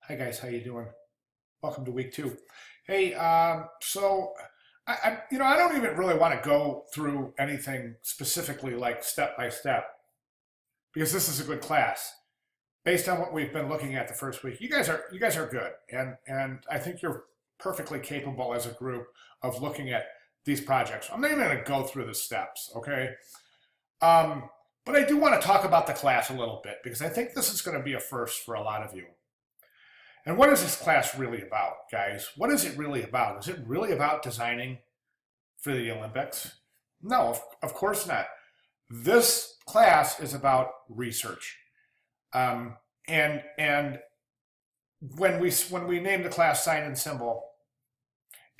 Hi guys, how you doing? Welcome to week two. Hey, I don't even really want to go through anything specifically like step by step because this is a good class. Based on what we've been looking at the first week, you guys are good, and I think you're perfectly capable as a group of looking at these projects. I'm not even going to go through the steps, okay? Um, but I do want to talk about the class a little bit because I think this is going to be a first for a lot of you. And what is this class really about, guys? What is it really about? Is it really about designing for the Olympics? No, of course not. This class is about research. And when we name the class sign and symbol,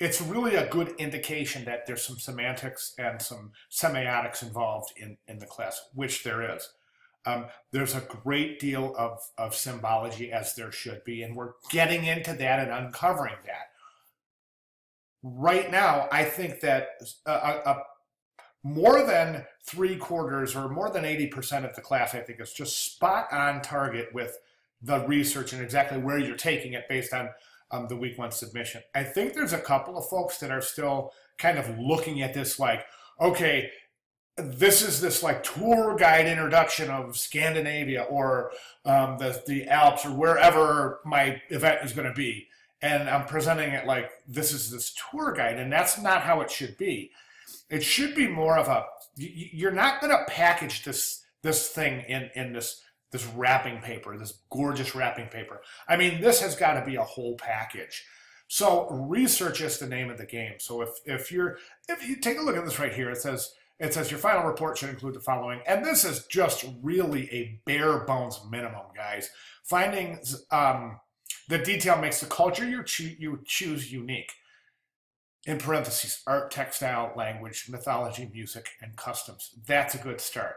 it's really a good indication that there's some semantics and some semiotics involved in the class, which there is. There's a great deal of symbology, as there should be, and we're getting into that and uncovering that. Right now, I think that more than three quarters or more than 80% of the class, I think, is just spot on target with the research and exactly where you're taking it based on the week one submission. I think there's a couple of folks that are still kind of looking at this like, okay, this is this like tour guide introduction of Scandinavia or the Alps or wherever my event is going to be. And I'm presenting it like this is this tour guide, and that's not how it should be. It should be more of a, you're not going to package this thing in this wrapping paper, this gorgeous wrapping paper. I mean, this has got to be a whole package. So research is the name of the game. So if you take a look at this right here, it says your final report should include the following. And this is just really a bare bones minimum, guys. Finding the detail makes the culture you choose unique. In parentheses, art, textile, language, mythology, music, and customs. That's a good start.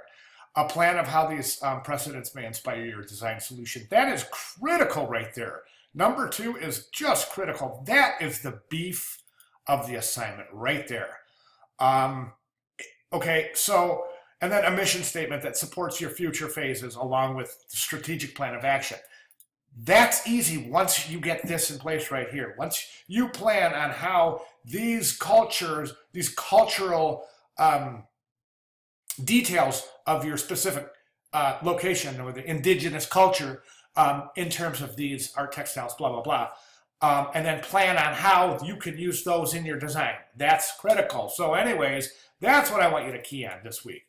A plan of how these precedents may inspire your design solution. That is critical right there. Number two is just critical. That is the beef of the assignment right there. Okay, so, and then a mission statement that supports your future phases along with the strategic plan of action. That's easy once you get this in place right here. Once you plan on how these cultures, these cultural details of your specific location or the indigenous culture in terms of these art, textiles, blah, blah, blah, and then plan on how you can use those in your design. That's critical. So anyways, that's what I want you to key on this week.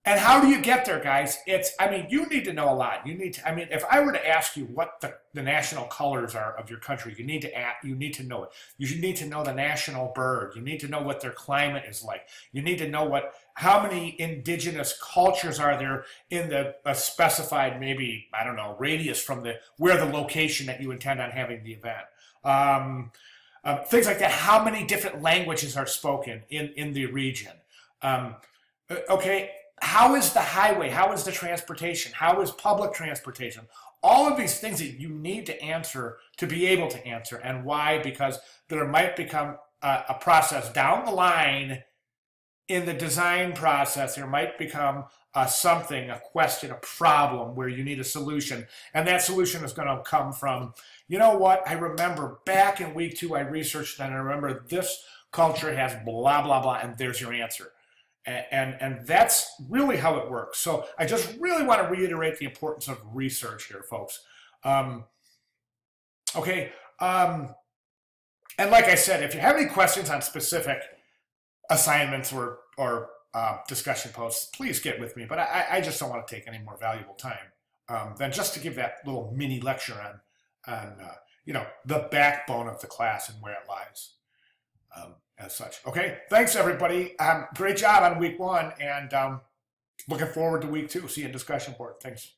And how do you get there, guys? I mean, you need to know a lot. I mean, if I were to ask you what the national colors are of your country, you need to know it. You need to know the national bird. You need to know what their climate is like. You need to know how many indigenous cultures are there in the specified, maybe, I don't know, radius from where the location that you intend on having the event. Things like that. How many different languages are spoken in the region? Okay. How is the highway? How is the transportation? How is public transportation? All of these things that you need to answer to be able to answer. And why? Because there might become a process down the line in the design process. There might become a question, a problem where you need a solution. And that solution is going to come from, you know what? I remember back in week two, I researched and I remember this culture has blah, blah, blah, and there's your answer. And that's really how it works. So I just really want to reiterate the importance of research here, folks. Okay. And like I said, if you have any questions on specific assignments or discussion posts, please get with me. But I just don't want to take any more valuable time than just to give that little mini lecture on the backbone of the class and where it lies. As such. Okay, thanks everybody. Great job on week one, and looking forward to week two. See you in discussion board. Thanks.